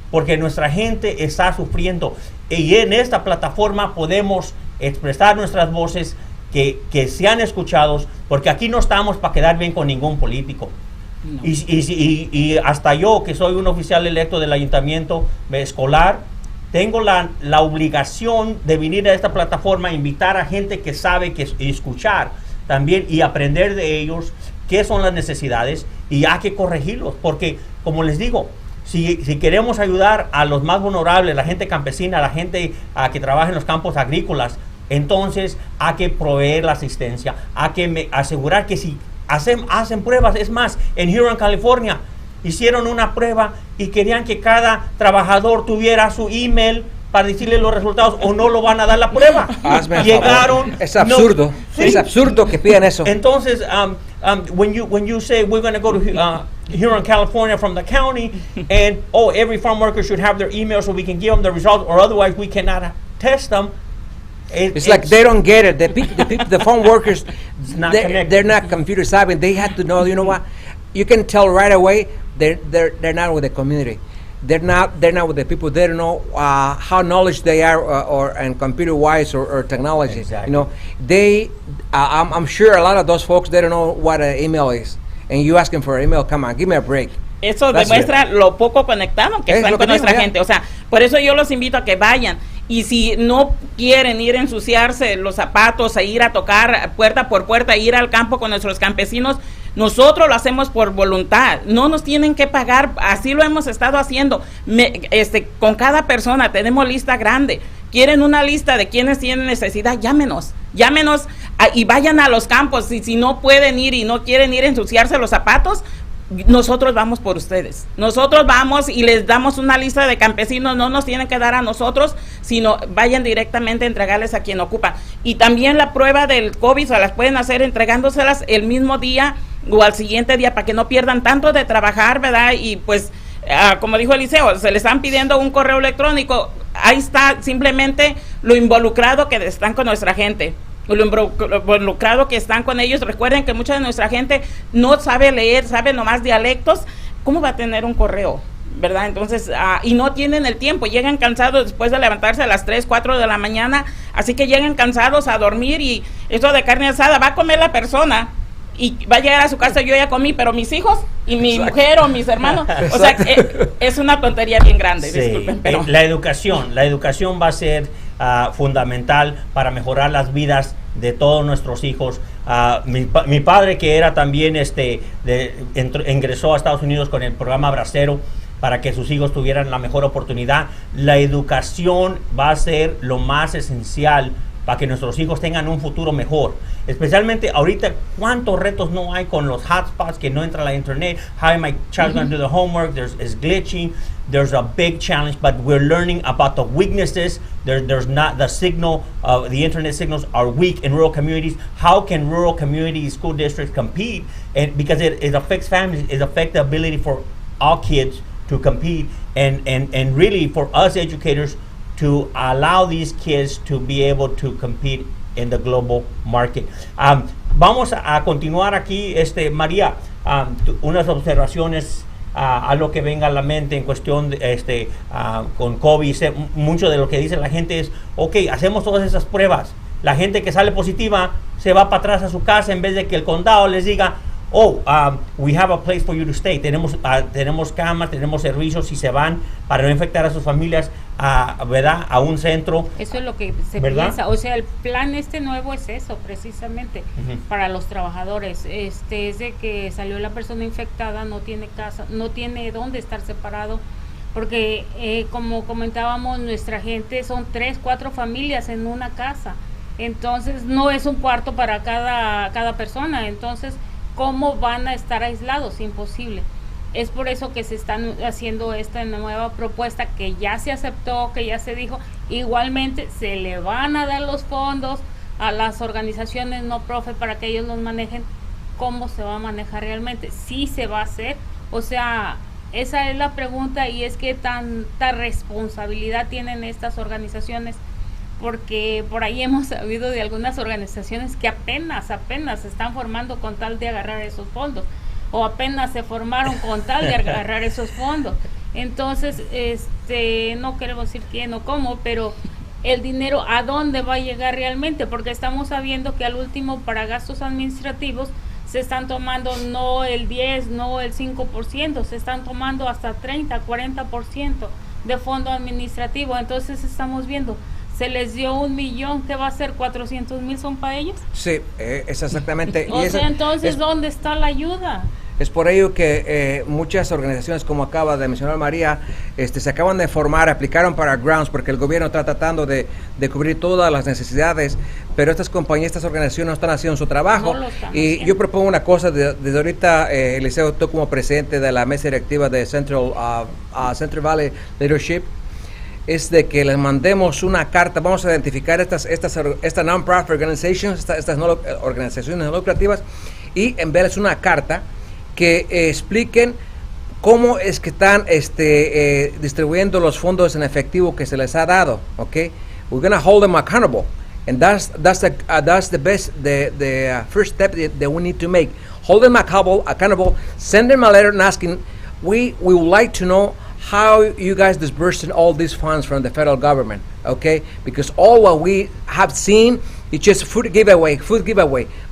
porque nuestra gente está sufriendo, y en esta plataforma podemos expresar nuestras voces que sean escuchados, porque aquí no estamos para quedar bien con ningún político. No. Y hasta yo, que soy un oficial electo del ayuntamiento escolar, tengo la obligación de venir a esta plataforma e invitar a gente que sabe escuchar también y aprender de ellos qué son las necesidades, y hay que corregirlos, porque como les digo, si queremos ayudar a los más vulnerables, la gente campesina, la gente que trabaja en los campos agrícolas, entonces hay que proveer la asistencia, hay que asegurar que si hacen pruebas. Es más, en Huron, California, hicieron una prueba y querían que cada trabajador tuviera su email para decirle los resultados, o no lo van a dar la prueba. Llegaron. Es absurdo. No, ¿sí? Es absurdo que pidan eso. Entonces, when you say we're going to go to Huron, California from the county, and every farm worker should have their email so we can give them the results, or otherwise we cannot test them. It's like they don't get it. The farm workers, they're not computer savvy. They have to know. You know what? You can tell right away they're not with the community. They're not with the people. They don't know how knowledge they are, or and computer wise or technology. Exactly. You know, I'm sure a lot of those folks, they don't know what an email is, and you ask them for an email. Come on, give me a break. Eso demuestra lo poco conectado que están con nuestra gente. O sea, por eso yo los invito a que vayan. Y si no quieren ir a ensuciarse los zapatos, a ir a tocar puerta por puerta, ir al campo con nuestros campesinos, nosotros lo hacemos por voluntad. No nos tienen que pagar. Así lo hemos estado haciendo. Con cada persona tenemos lista grande. Quieren una lista de quienes tienen necesidad, llámenos y vayan a los campos. Y si no pueden ir y no quieren ir a ensuciarse los zapatos, nosotros vamos por ustedes. Nosotros vamos y les damos una lista de campesinos, no nos tienen que dar a nosotros, sino vayan directamente a entregarles a quien ocupa. Y también la prueba del COVID se las pueden hacer entregándoselas el mismo día o al siguiente día para que no pierdan tanto de trabajar, ¿verdad? Y pues, como dijo Eliseo, se les están pidiendo un correo electrónico. Ahí está simplemente lo involucrado que están con nuestra gente. Lo involucrado que están con ellos. Recuerden que mucha de nuestra gente no sabe leer, sabe nomás dialectos. ¿Cómo va a tener un correo? ¿Verdad? Entonces, y no tienen el tiempo, llegan cansados después de levantarse a las 3, 4 de la mañana, así que llegan cansados a dormir, y esto de carne asada va a comer la persona y va a llegar a su casa. Yo ya comí, pero mis hijos y mi mujer o mis hermanos, o sea, es una tontería bien grande. Sí. Disculpen, pero La educación va a ser fundamental para mejorar las vidas de todos nuestros hijos. Mi padre, que era también ingresó a Estados Unidos con el programa Bracero para que sus hijos tuvieran la mejor oportunidad. La educación va a ser lo más esencial para que nuestros hijos tengan un futuro mejor. Especialmente ahorita, cuántos retos no hay con los hotspots, que no entra la internet. How am my child going to do the homework? It's glitching. There's a big challenge, but we're learning about the weaknesses. There's not the signal, the internet signals are weak in rural communities. How can rural community school districts compete? And because it affects families, it affects the ability for all kids to compete, and really for us educators to allow these kids to be able to compete in the global market. Vamos a continuar aquí, María, unas observaciones a lo que venga a la mente en cuestión de, con COVID. Mucho de lo que dice la gente es, ok, hacemos todas esas pruebas, la gente que sale positiva se va para atrás a su casa en vez de que el condado les diga, we have a place for you to stay. Tenemos camas, tenemos servicios, si se van para no infectar a sus familias, ¿verdad? A un centro. Eso es lo que se ¿verdad? piensa. O sea, el plan nuevo es eso, precisamente, para los trabajadores. Es de que salió la persona infectada, no tiene casa, no tiene dónde estar separado, porque como comentábamos, nuestra gente son 3, 4 familias en una casa. Entonces, no es un cuarto para cada persona. Entonces, ¿cómo van a estar aislados? Imposible. Es por eso que se están haciendo esta nueva propuesta, que ya se aceptó, que ya se dijo. Igualmente se le van a dar los fondos a las organizaciones no profit para que ellos los manejen. ¿Cómo se va a manejar realmente? Sí se va a hacer. O sea, esa es la pregunta, y es que tanta responsabilidad tienen estas organizaciones, porque por ahí hemos sabido de algunas organizaciones que apenas se están formando con tal de agarrar esos fondos, o apenas se formaron con tal de agarrar esos fondos. Entonces, no queremos decir quién o cómo, pero el dinero, ¿a dónde va a llegar realmente? Porque estamos sabiendo que al último, para gastos administrativos, se están tomando no el 10, no el 5%, se están tomando hasta 30, 40% de fondo administrativo. Entonces estamos viendo, se les dio 1 millón, ¿qué va a ser? 400,000 son para ellos. Sí, es exactamente. O sea, entonces, ¿dónde está la ayuda? Es por ello que muchas organizaciones, como acaba de mencionar María, se acaban de formar, aplicaron para grants, porque el gobierno está tratando de cubrir todas las necesidades, pero estas compañías, estas organizaciones no están haciendo su trabajo. Y yo propongo una cosa, desde ahorita, Eliseo, tú como presidente de la mesa directiva de Central Valley Leadership, es de que les mandemos una carta. Vamos a identificar estas non-profit organizations, estas organizaciones no lucrativas, y enviarles una carta que expliquen cómo es que están distribuyendo los fondos en efectivo que se les ha dado. Okay, we're gonna hold them accountable, and that's the best, the first step that we need to make. Hold them accountable. Send them a letter and asking, we would like to know how you guys disbursing all these funds from the federal government, okay? Because all what we have seen is just food giveaway,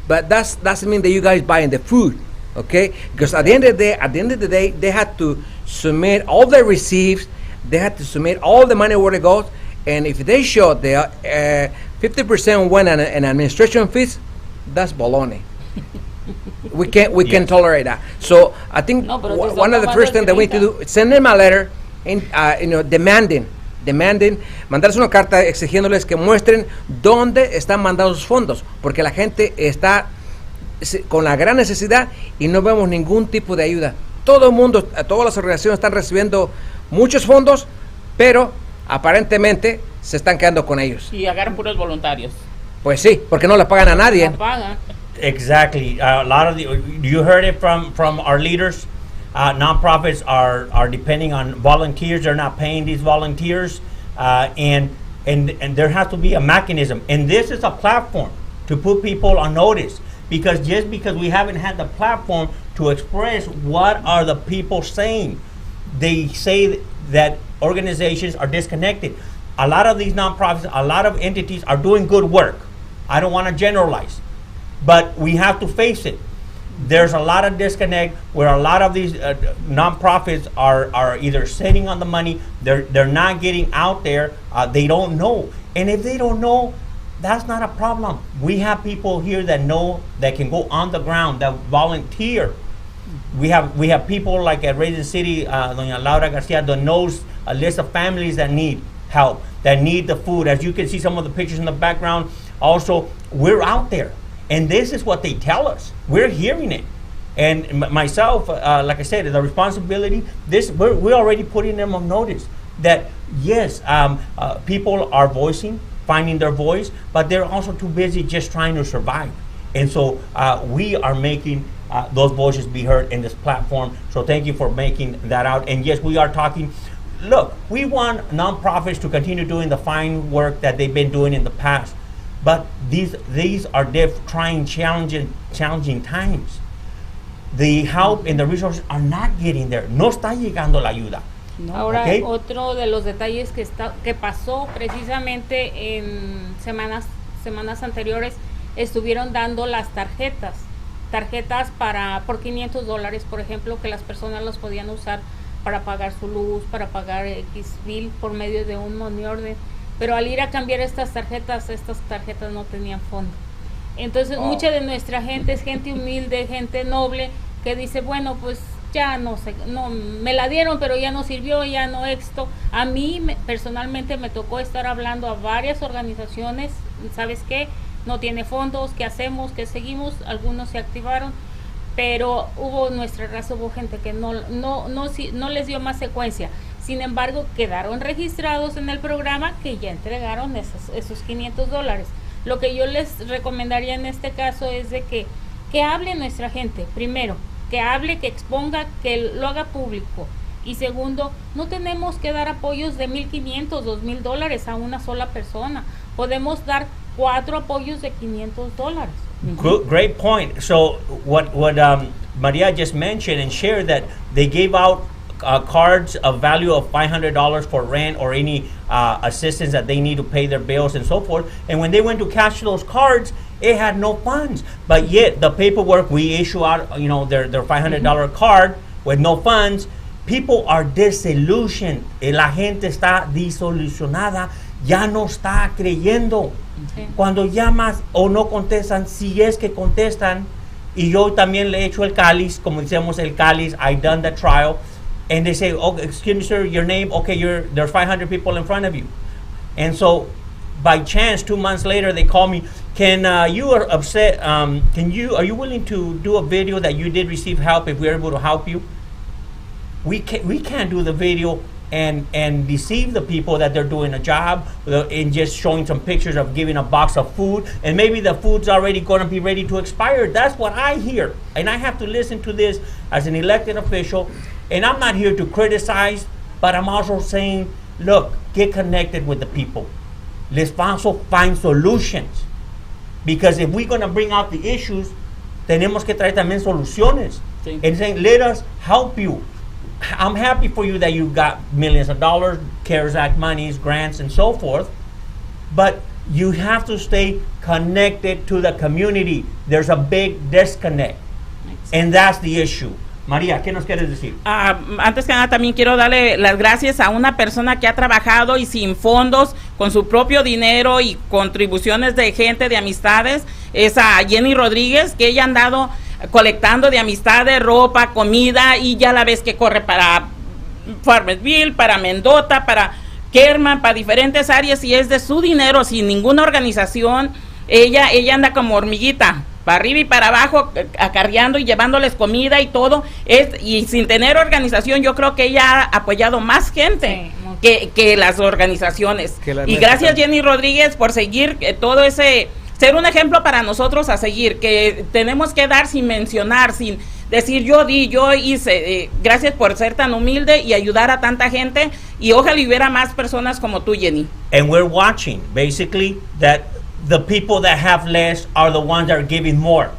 but that doesn't mean that you guys buying the food, okay? Because at the end of the day, they had to submit all the receipts, they had to submit all the money where it goes, and if they show the 50% went in administration fees, that's baloney. We can't tolerate that. So I think one of the first things that we need to do is send them a letter, demanding, mandarles una carta exigiéndoles que muestren dónde están mandados sus fondos, porque la gente está con la gran necesidad y no vemos ningún tipo de ayuda. todo el mundo, todas las organizaciones están recibiendo muchos fondos, pero aparentemente se están quedando con ellos. Y agarran puros voluntarios. Pues sí, porque no le pagan a nadie. No pagan. Exactly. A lot of you heard it from our leaders. Nonprofits are depending on volunteers. They're not paying these volunteers, and there has to be a mechanism. And this is a platform to put people on notice, because just because we haven't had the platform to express what are the people saying, they say that organizations are disconnected. A lot of these nonprofits, a lot of entities are doing good work. I don't want to generalize, but we have to face it. There's a lot of disconnect where a lot of these nonprofits are either sitting on the money, they're not getting out there, they don't know. And if they don't know, that's not a problem. We have people here that know, that can go on the ground, that volunteer. We have people like at Raisin City, Doña Laura Garcia, that knows a list of families that need help, that need the food. As you can see some of the pictures in the background, also, we're out there. And this is what they tell us. We're hearing it. And myself, like I said, the responsibility, we're already putting them on notice that, yes, people are finding their voice, but they're also too busy just trying to survive. And so we are making those voices be heard in this platform. So thank you for making that out. And yes, we are talking. Look, we want nonprofits to continue doing the fine work that they've been doing in the past. But these are trying, challenging times. The help and the resources are not getting there. No está llegando la ayuda. Ahora, Okay. otro de los detalles que pasó precisamente en semanas anteriores, estuvieron dando las tarjetas por $500, por ejemplo, que las personas los podían usar para pagar su luz, para pagar X bill por medio de un money order. Pero al ir a cambiar estas tarjetas no tenían fondo. Entonces mucha de nuestra gente es gente humilde, gente noble, que dice, bueno, pues ya no sé, me la dieron, pero ya no sirvió, ya no esto. A mí personalmente me tocó estar hablando a varias organizaciones, ¿sabes qué? No tiene fondos, ¿qué hacemos? ¿Qué seguimos? Algunos se activaron, pero nuestra raza hubo gente que no les dio más secuencia. Sin embargo, quedaron registrados en el programa que ya entregaron esos $500. Lo que yo les recomendaría en este caso es de que hable nuestra gente. Primero, que hable, que exponga, que lo haga público. Y segundo, no tenemos que dar apoyos de $1,500, $2,000 a una sola persona. Podemos dar 4 apoyos de $500. Great point. So what Maria just mentioned and shared, that they gave out cards of value of $500 for rent or any assistance that they need to pay their bills and so forth. And when they went to cash those cards, it had no funds. But yet the paperwork, we issue out, their $500 card with no funds. People are disillusioned. La gente está disolucionada. Ya no está creyendo. Sí. Cuando llamas o no contestan, si es que contestan, y yo también le he hecho el cáliz, como decíamos el cáliz, I done the trial. And they say, "Oh, excuse me, sir, your name? Okay, there's 500 people in front of you." And so, by chance, 2 months later, they call me. Are you upset? Are you willing to do a video that you did receive help if we're able to help you? We can't do the video and deceive the people that they're doing a job in just showing some pictures of giving a box of food, and maybe the food's already going to be ready to expire. That's what I hear, and I have to listen to this as an elected official. And I'm not here to criticize, but I'm also saying, look, get connected with the people. Let's also find solutions. Because if we're going to bring out the issues, tenemos que traer también soluciones. Sí. And saying, let us help you. I'm happy for you that you got millions of dollars, CARES Act monies, grants, and so forth. But you have to stay connected to the community. There's a big disconnect. And that's the issue. María, ¿qué nos quieres decir? Antes que nada, también quiero darle las gracias a una persona que ha trabajado y sin fondos, con su propio dinero y contribuciones de gente, de amistades. Es a Jenny Rodríguez, que ella ha andado colectando de amistades, ropa, comida, y ya la ves que corre para Farmersville, para Mendota, para Kerman, para diferentes áreas, y es de su dinero, sin ninguna organización. Ella anda como hormiguita, para arriba y para abajo, acarreando y llevándoles comida y todo, y sin tener organización. Yo creo que ella ha apoyado más gente que las organizaciones. Y gracias, Jenny Rodríguez, por seguir todo ese, ser un ejemplo para nosotros a seguir, que tenemos que dar sin mencionar, sin decir yo hice. Gracias por ser tan humilde y ayudar a tanta gente, y ojalá hubiera más personas como tú, Jenny. And we're watching, basically, that the people that have less are the ones that are giving more.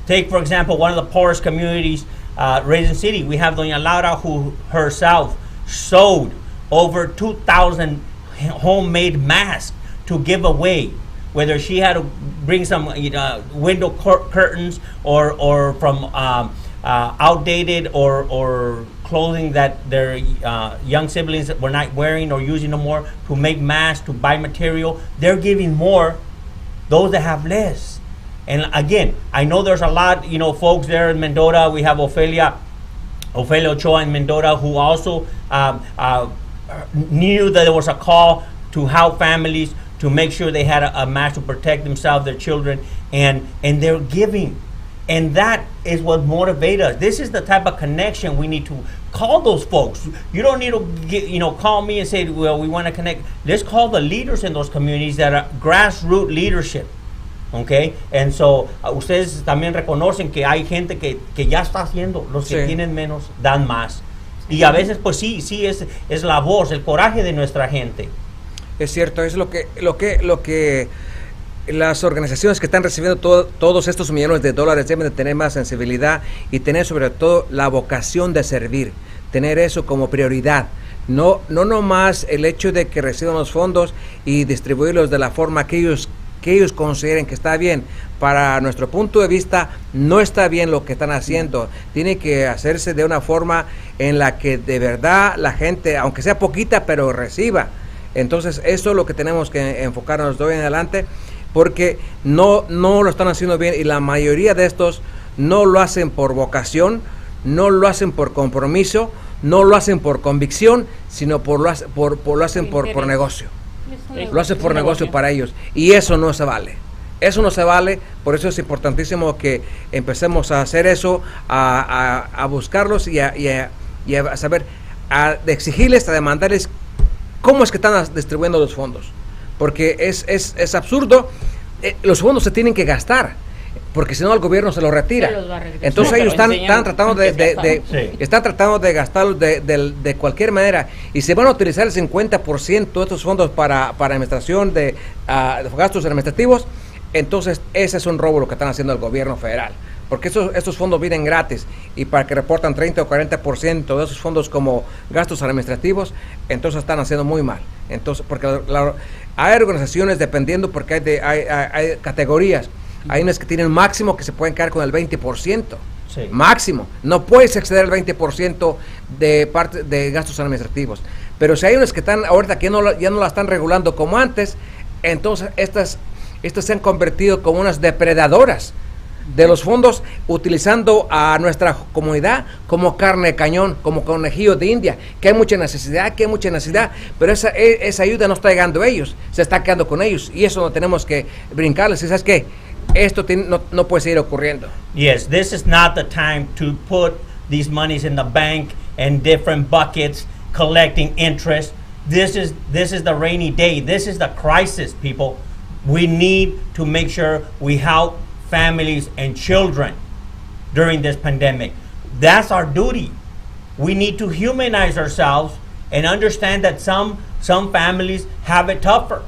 Take, for example, one of the poorest communities, Raisin City. We have Doña Laura, who herself sewed over 2,000 homemade masks to give away. Whether she had to bring some window curtains or from outdated or clothing that their young siblings were not wearing or using no more, to make masks, to buy material, they're giving more. Those that have less. And again, I know there's a lot, folks there in Mendota. We have Ofelia Ochoa in Mendota, who also knew that there was a call to help families, to make sure they had a mask to protect themselves, their children, and they're giving. And that is what motivates us. This is the type of connection we need to call those folks. You don't need to call me and say, well, we want to connect. Let's call the leaders in those communities that are grassroots leadership. Okay? And so, ustedes también reconocen que hay gente que ya está haciendo. Los que tienen menos dan más. Y a veces, pues sí, es la voz, el coraje de nuestra gente. Es cierto, es lo que las organizaciones que están recibiendo todos estos millones de dólares deben de tener más sensibilidad y tener sobre todo la vocación de servir, tener eso como prioridad. No nomás el hecho de que reciban los fondos y distribuirlos de la forma que ellos consideren que está bien. Para nuestro punto de vista, no está bien lo que están haciendo. Tiene que hacerse de una forma en la que de verdad la gente, aunque sea poquita, pero reciba. Entonces, eso es lo que tenemos que enfocarnos de hoy en adelante, porque no lo están haciendo bien, y la mayoría de estos no lo hacen por vocación, no lo hacen por compromiso, no lo hacen por convicción, sino lo hacen por negocio. Lo hacen por negocio para ellos, y eso no se vale. Eso no se vale. Por eso es importantísimo que empecemos a hacer eso, a buscarlos y a saber, a exigirles, a demandarles cómo es que están distribuyendo los fondos. Porque es absurdo. Los fondos se tienen que gastar, porque si no el gobierno se los retira. Entonces ellos están tratando están tratando de gastarlos de cualquier manera, y se van a utilizar el 50% de estos fondos para administración de gastos administrativos. Entonces ese es un robo lo que están haciendo el gobierno federal, porque estos fondos vienen gratis, y para que reportan 30 o 40% de esos fondos como gastos administrativos, entonces están haciendo muy mal. Entonces, porque hay organizaciones, dependiendo, porque hay categorías. Hay unas que tienen máximo que se pueden quedar con el 20%. Sí. Máximo. No puedes exceder el 20% de gastos administrativos. Pero si hay unas que están ahorita que ya no la están regulando como antes, entonces estas se han convertido como unas depredadoras de los fondos, utilizando a nuestra comunidad como carne de cañón, como conejillos de India, que hay mucha necesidad, pero esa ayuda no está llegando a ellos, se está quedando con ellos, y eso no tenemos que brincarles. ¿Y sabes qué? Esto no puede seguir ocurriendo. Yes, this is not the time to put these monies in the bank and different buckets collecting interest. This is the rainy day. This is the crisis, people. We need to make sure we help families and children during this pandemic. That's our duty. We need to humanize ourselves and understand that some families have it tougher.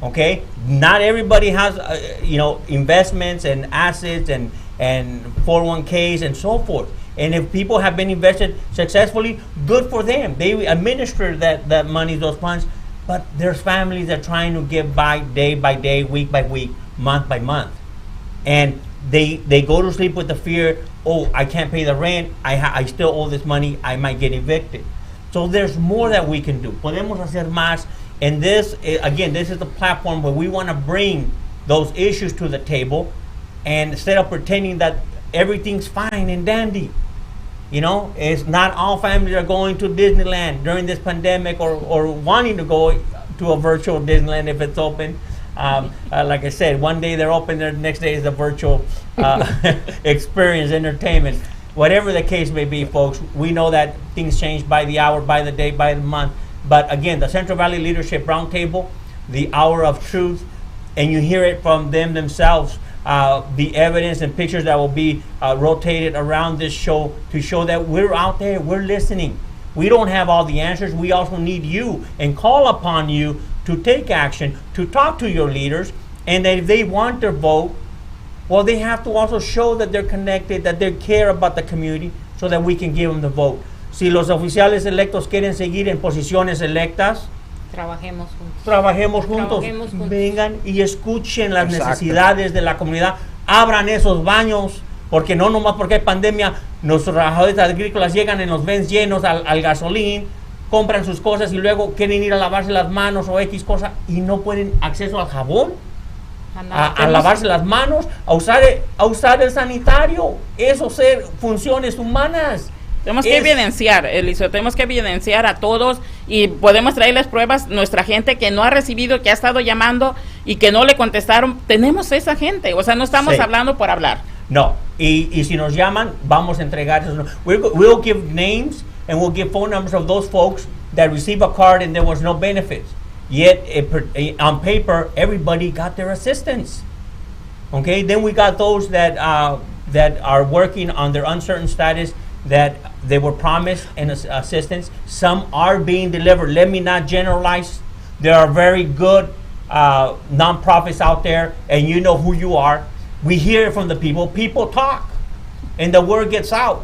Okay, not everybody has investments and assets and 401ks and so forth. And if people have been invested successfully, good for them. They administer that money, those funds. But there's families that are trying to get by day by day, week by week, month by month. And they go to sleep with the fear, oh, I can't pay the rent, I still owe this money, I might get evicted. So there's more that we can do. Podemos hacer más. And this, again, this is the platform where we want to bring those issues to the table, and instead of pretending that everything's fine and dandy. It's not all families are going to Disneyland during this pandemic or wanting to go to a virtual Disneyland if it's open. Like I said, one day they're open, the next day is the virtual experience, entertainment. Whatever the case may be, folks, we know that things change by the hour, by the day, by the month. But again, the Central Valley Leadership Roundtable, the Hour of Truth, and you hear it from them themselves, the evidence and pictures that will be rotated around this show to show that we're out there, we're listening. We don't have all the answers. We also need you and call upon you to take action, to talk to your leaders, and that if they want their vote, well, they have to also show that they're connected, that they care about the community, so that we can give them the vote. Si los oficiales electos quieren seguir en posiciones electas, Trabajemos juntos. Trabajemos juntos. Trabajemos juntos. Vengan y escuchen las Exacto. necesidades de la comunidad. Abran esos baños, porque no nomás porque hay pandemia, nuestros trabajadores agrícolas llegan en los vans llenos al gasolín, compran sus cosas y luego quieren ir a lavarse las manos o X cosa y no pueden acceso al jabón, a lavarse las manos, a usar el sanitario. Eso ser funciones humanas. Tenemos que evidenciar, Eliseo, tenemos que evidenciar a todos y podemos traerles pruebas. Nuestra gente que no ha recibido, que ha estado llamando y que no le contestaron, tenemos esa gente. O sea, no estamos hablando por hablar. No, y si nos llaman, vamos a entregar esos. We'll give names and we'll give phone numbers of those folks that receive a card and there was no benefits. Yet, on paper, everybody got their assistance. Okay, then we got those that are working on their uncertain status, that they were promised an assistance. Some are being delivered. Let me not generalize. There are very good nonprofits out there, and you know who you are. We hear from the people. People talk, and the word gets out.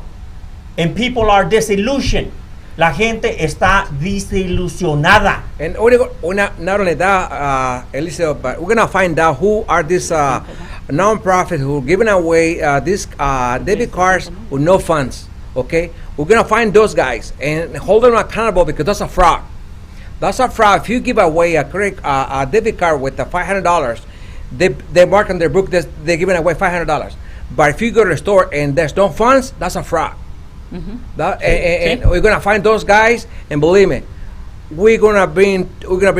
And people are disillusioned. La gente está desilusionada. And not only that, Eliseo, but we're going to find out who are these non-profits who are giving away these debit cards with no funds. Okay, we're gonna find those guys and hold them accountable, because that's a fraud. That's a fraud. If you give away a debit card with $500, they mark on their book that they're giving away $500. But if you go to the store and there's no funds, that's a fraud. And we're gonna find those guys, and believe me, we're gonna bring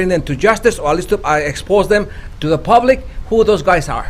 them to justice, or at least to expose them to the public who those guys are.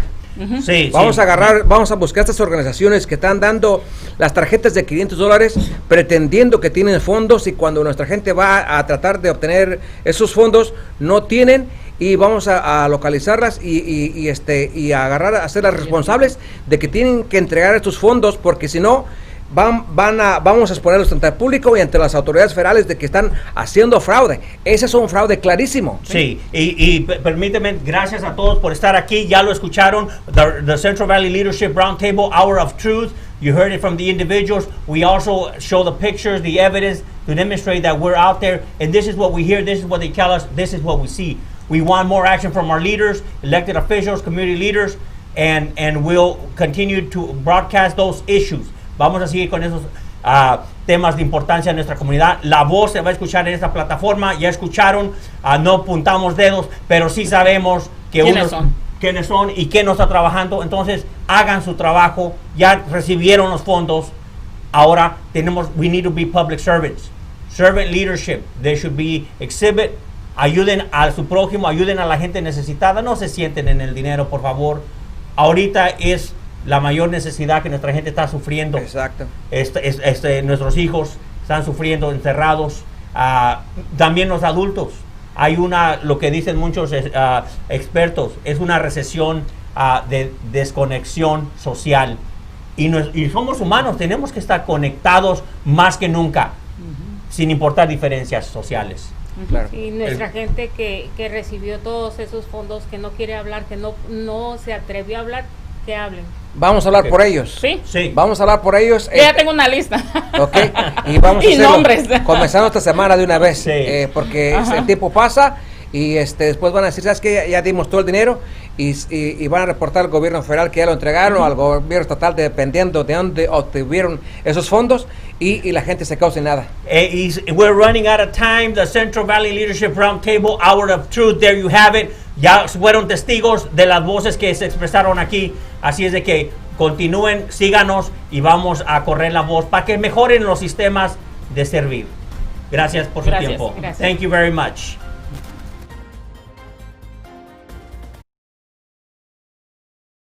Sí, vamos a buscar estas organizaciones que están dando las tarjetas de $500 pretendiendo que tienen fondos, y cuando nuestra gente va a tratar de obtener esos fondos no tienen, y vamos a localizarlas y agarrar a hacerlas responsables de que tienen que entregar estos fondos, porque si no vamos a exponerlos ante el público y ante las autoridades federales de que están haciendo fraude. Ese es un fraude clarísimo. Sí, y permíteme, gracias a todos por estar aquí. Ya lo escucharon, the Central Valley Leadership Roundtable, Hour of Truth. You heard it from the individuals. We also show the pictures, the evidence to demonstrate that we're out there, and this is what we hear, this is what they tell us, this is what we see. We want more action from our leaders, elected officials, community leaders, and we'll continue to broadcast those issues. Vamos a seguir con esos temas de importancia en nuestra comunidad. La voz se va a escuchar en esta plataforma. Ya escucharon, no apuntamos dedos, pero sí sabemos que quiénes son y quién no está trabajando. Entonces, hagan su trabajo. Ya recibieron los fondos. Ahora we need to be public servants. Servant leadership. They should be exhibit. Ayuden a su prójimo, ayuden a la gente necesitada. No se sienten en el dinero, por favor. Ahorita es la mayor necesidad que nuestra gente está sufriendo. Exacto. Nuestros hijos están sufriendo, encerrados. También los adultos. Hay lo que dicen muchos expertos, es una recesión de desconexión social. Y somos humanos, tenemos que estar conectados más que nunca, sin importar diferencias sociales. Claro. Y nuestra gente que recibió todos esos fondos, que no quiere hablar, que no se atrevió a hablar, que hablen. Vamos a hablar por ellos. Sí. Vamos a hablar por ellos. Ya tengo una lista. Ok. Y vamos a hacerlo nombres. comenzando esta semana de una vez. Sí. Porque el tiempo pasa y después van a decir, ¿sabes qué? Ya dimos todo el dinero y van a reportar al gobierno federal que ya lo entregaron, al gobierno estatal, dependiendo de dónde obtuvieron esos fondos, y la gente se quedó sin nada. We're running out of time. The Central Valley Leadership Roundtable, Hour of Truth, there you have it. Ya fueron testigos de las voces que se expresaron aquí. Así es de que continúen, síganos y vamos a correr la voz para que mejoren los sistemas de servir. Gracias por su tiempo. Gracias. Thank you very much.